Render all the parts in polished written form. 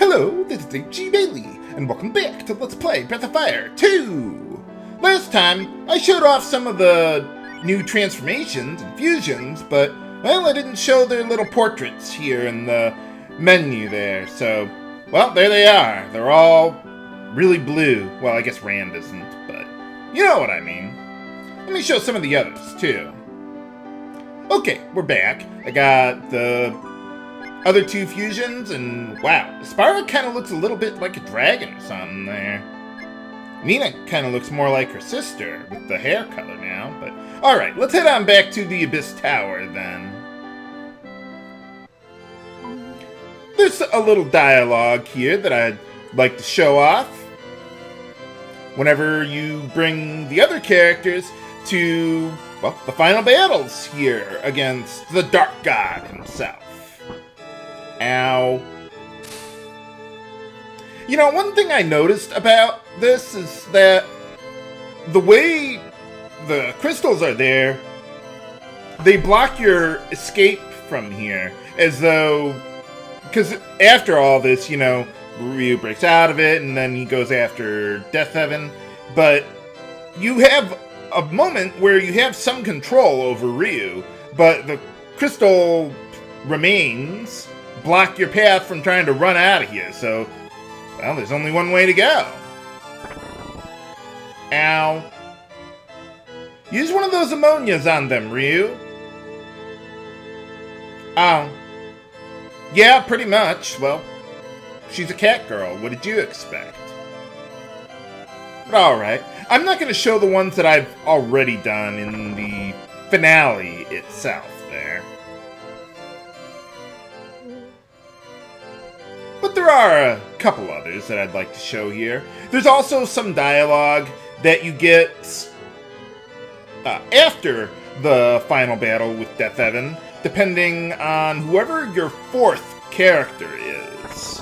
Hello, this is H.G. Bailey, and welcome back to Let's Play Breath of Fire 2! Last time, I showed off some of the new transformations and fusions, but, well, I didn't show their little portraits here in the menu there, so, well, there they are. They're all really blue. Well, I guess Rand isn't, but you know what I mean. Let me show some of the others, too. Okay, we're back. I got the other two fusions, and wow, Aspara kind of looks a little bit like a dragon or something there. Nina kind of looks more like her sister with the hair color now, but alright, let's head on back to the Abyss Tower then. There's a little dialogue here that I'd like to show off. Whenever you bring the other characters to, well, the final battles here against the Dark God himself. Ow. You know, one thing I noticed about this is that the way the crystals are there, they block your escape from here. As though, because after all this, you know, Ryu breaks out of it and then he goes after Deathheaven. But you have a moment where you have some control over Ryu, but the crystal remains block your path from trying to run out of here, so, well, there's only one way to go. Ow. Use one of those ammonias on them, Ryu. Oh. Yeah, pretty much. Well, she's a cat girl. What did you expect? But alright. I'm not going to show the ones that I've already done in the finale itself there. But there are a couple others that I'd like to show here. There's also some dialogue that you get after the final battle with Deathheaven, depending on whoever your fourth character is.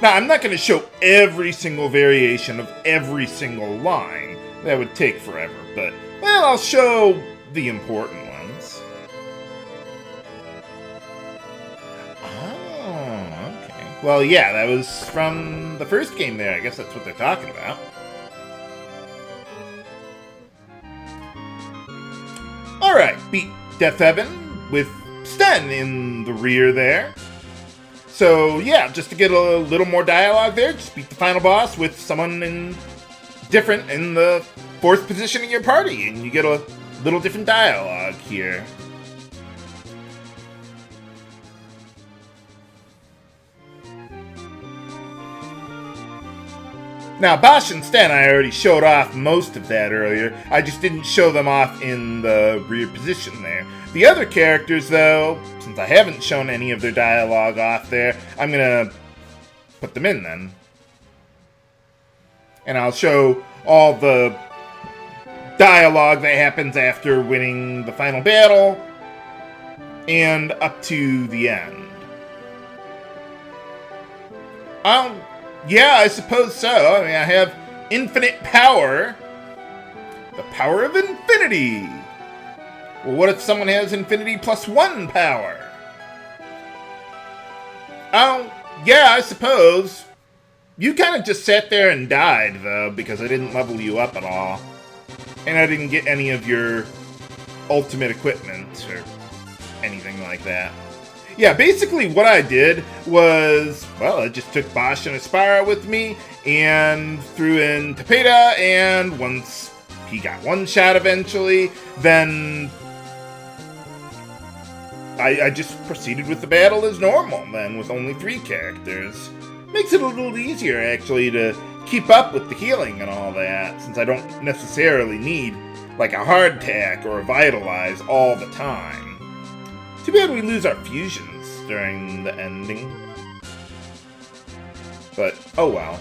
Now, I'm not going to show every single variation of every single line. That would take forever, but, well, I'll show the important ones. Well, yeah, that was from the first game there. I guess that's what they're talking about. Alright, beat Deathheaven with Sten in the rear there. So, yeah, just to get a little more dialogue there, just beat the final boss with someone different in the fourth position in your party, and you get a little different dialogue here. Now, Basch and Sten, I already showed off most of that earlier. I just didn't show them off in the rear position there. The other characters, though, since I haven't shown any of their dialogue off there, I'm going to put them in then. And I'll show all the dialogue that happens after winning the final battle and up to the end. Yeah, I suppose so. I mean, I have infinite power. The power of infinity. Well, what if someone has infinity plus 1 power? Yeah, I suppose. You kind of just sat there and died, though, because I didn't level you up at all. And I didn't get any of your ultimate equipment or anything like that. Yeah, basically what I did was, well, I just took Basch and Aspara with me and threw in Tapeta, and once he got one shot eventually, then I just proceeded with the battle as normal then, with only 3 characters. Makes it a little easier, actually, to keep up with the healing and all that, since I don't necessarily need, like, a hardtack or a vitalize all the time. Too bad we lose our fusions during the ending. But, oh well.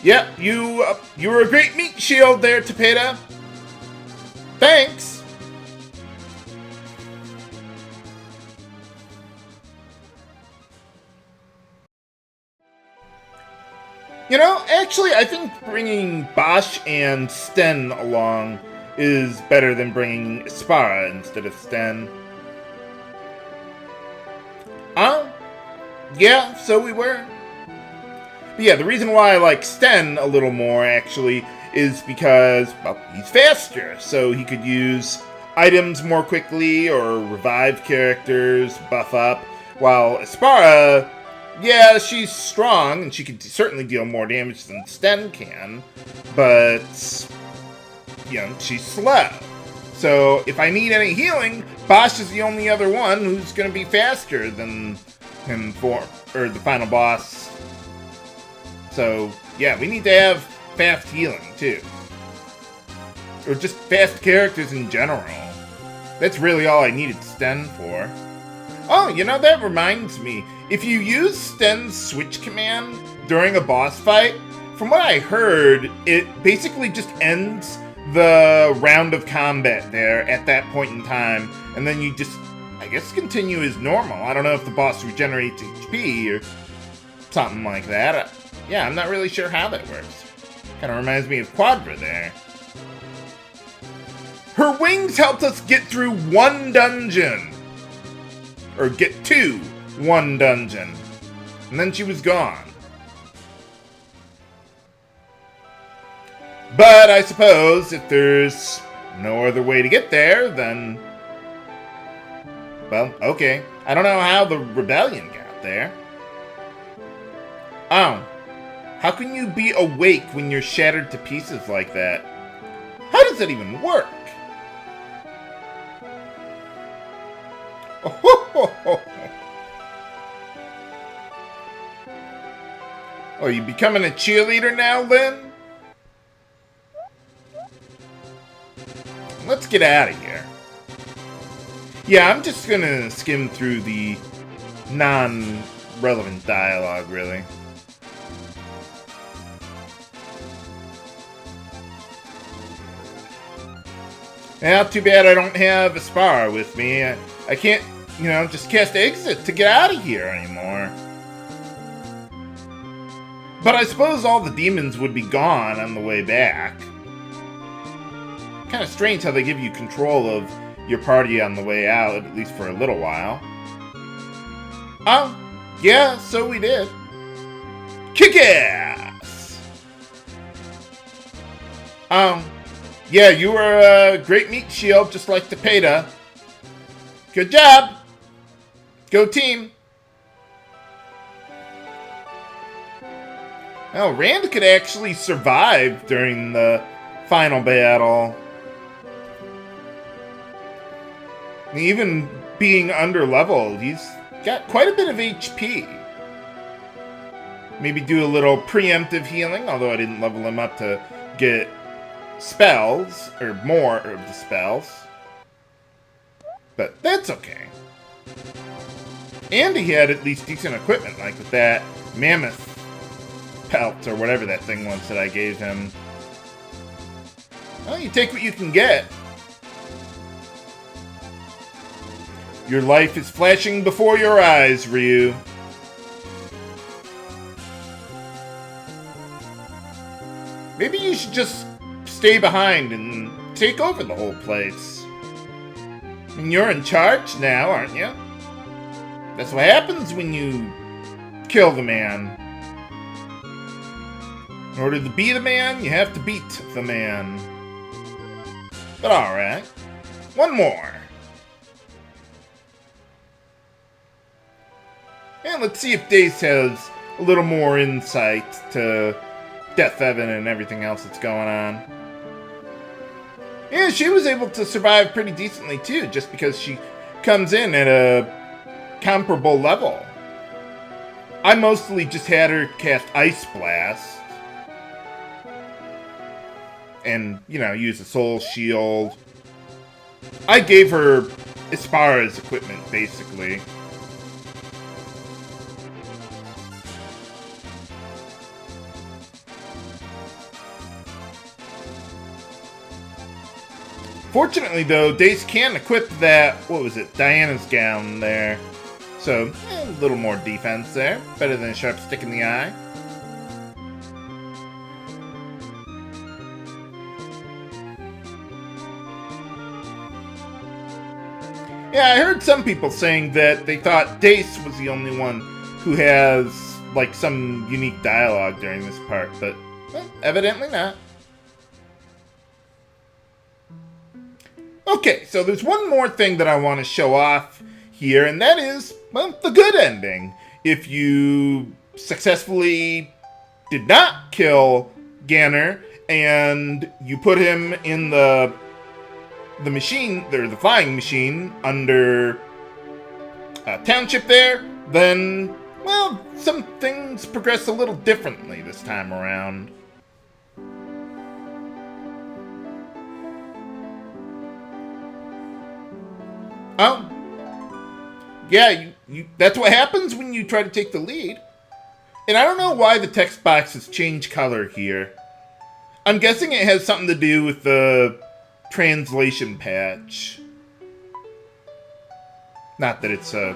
Yep, you were a great meat shield there, Tapeta. Thanks! You know, actually, I think bringing Basch and Sten along is better than bringing Aspara instead of Sten. Yeah, so we were. But yeah, the reason why I like Sten a little more, actually, is because, well, he's faster, so he could use items more quickly or revive characters, buff up, while Aspara, yeah, she's strong, and she could certainly deal more damage than Sten can, but, you know, she's slow. So if I need any healing, Bosch is the only other one who's going to be faster than him or the final boss. So, yeah, we need to have fast healing, too. Or just fast characters in general. That's really all I needed Sten for. Oh, you know, that reminds me. If you use Sten's switch command during a boss fight, from what I heard, it basically just ends the round of combat there at that point in time. And then you just, I guess, continue as normal. I don't know if the boss regenerates HP or something like that. Yeah, I'm not really sure how that works. Kind of reminds me of Quadra there. Her wings helped us get through one dungeon. Or get to one dungeon. And then she was gone. But I suppose if there's no other way to get there, then... well, okay. I don't know how the rebellion got there. Oh. How can you be awake when you're shattered to pieces like that? How does that even work? Oh, are you becoming a cheerleader now, Lynn? Let's get out of here. Yeah, I'm just gonna skim through the non-relevant dialogue, really. Yeah, too bad I don't have Aspara with me. I can't, you know, just cast exit to get out of here anymore. But I suppose all the demons would be gone on the way back. Kind of strange how they give you control of your party on the way out, at least for a little while. Oh, yeah, so we did. Kick ass! Yeah, you were a great meat shield, just like Tepeda. Good job! Go team! Well, Rand could actually survive during the final battle. Even being under-leveled, he's got quite a bit of HP. Maybe do a little preemptive healing, although I didn't level him up to get spells, or more of the spells. But that's okay. And he had at least decent equipment, like with that mammoth pelt, or whatever that thing was that I gave him. Well, you take what you can get. Your life is flashing before your eyes, Ryu. Maybe you should just stay behind and take over the whole place. I mean, you're in charge now, aren't you? That's what happens when you kill the man. In order to be the man, you have to beat the man. But alright. One more. And let's see if Dace has a little more insight to Death Evan and everything else that's going on. Yeah, she was able to survive pretty decently too, just because she comes in at a comparable level. I mostly just had her cast Ice Blast. And, you know, use a Soul Shield. I gave her Aspara's equipment, basically. Fortunately, though, Dace can equip that, what was it, Diana's gown there. So, a little more defense there. Better than a sharp stick in the eye. Yeah, I heard some people saying that they thought Dace was the only one who has, like, some unique dialogue during this part, but evidently not. Okay, so there's one more thing that I want to show off here, and that is, well, the good ending. If you successfully did not kill Ganner, and you put him in the machine, or the flying machine, under a township there, then, well, some things progress a little differently this time around. Oh. Yeah, that's what happens when you try to take the lead. And I don't know why the text box has changed color here. I'm guessing it has something to do with the translation patch. Not that it's a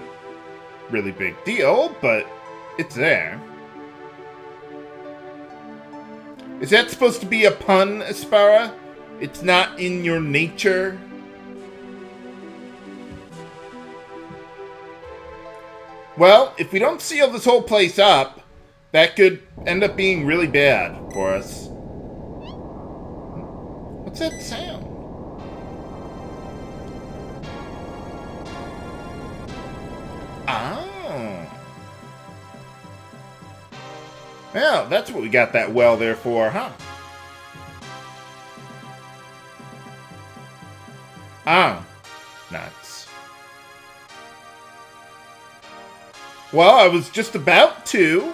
really big deal, but it's there. Is that supposed to be a pun, Aspara? It's not in your nature? Well, if we don't seal this whole place up, that could end up being really bad for us. What's that sound? Oh. Well, that's what we got that well there for, huh? Oh. Nuts. Well, I was just about to.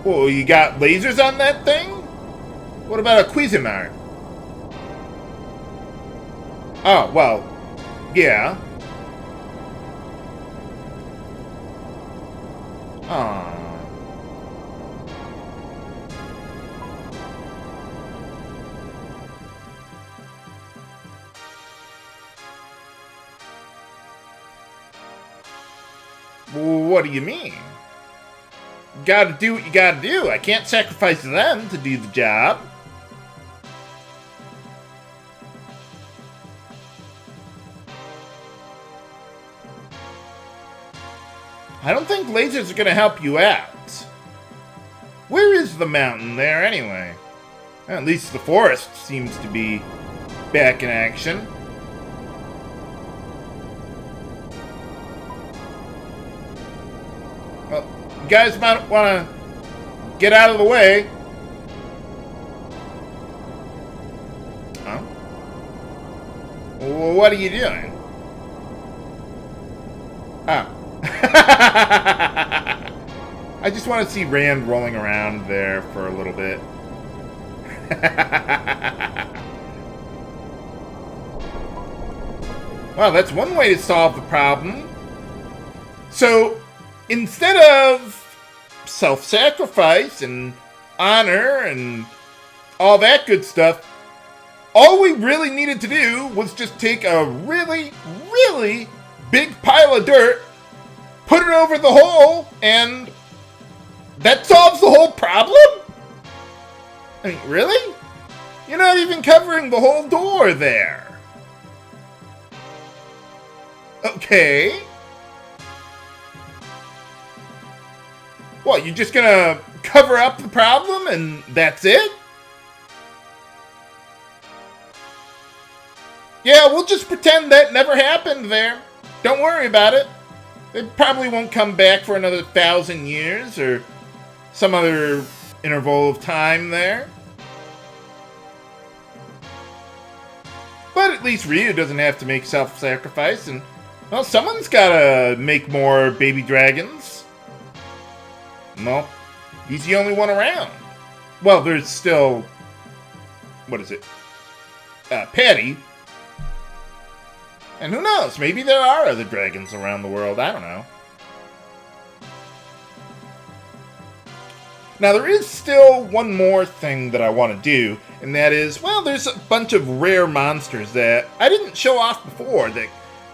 Whoa, you got lasers on that thing? What about a Cuisinart? Oh, well, yeah. Aww. What do you mean? Gotta do what you gotta do. I can't sacrifice them to do the job. I don't think lasers are gonna help you out. Where is the mountain there anyway? At least the forest seems to be back in action. Well, you guys might want to get out of the way. Huh? Well, what are you doing? Oh. I just want to see Rand rolling around there for a little bit. Well, that's one way to solve the problem. So, instead of self-sacrifice and honor and all that good stuff, all we really needed to do was just take a really, really big pile of dirt, put it over the hole, and that solves the whole problem? I mean, really? You're not even covering the whole door there. Okay. What, you're just gonna cover up the problem and that's it? Yeah, we'll just pretend that never happened there. Don't worry about it. It probably won't come back for another 1,000 years or some other interval of time there. But at least Ryu doesn't have to make self-sacrifice, and, well, someone's gotta make more baby dragons. No, he's the only one around. Well, there's still, what is it? Patty. And who knows, maybe there are other dragons around the world, I don't know. Now, there is still one more thing that I want to do, and that is, well, there's a bunch of rare monsters that I didn't show off before that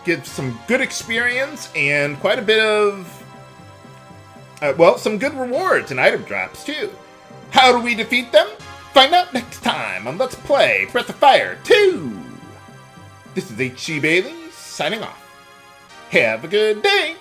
give some good experience and quite a bit of, well, some good rewards and item drops, too. How do we defeat them? Find out next time on Let's Play Breath of Fire 2! This is H.C. Bailey, signing off. Have a good day!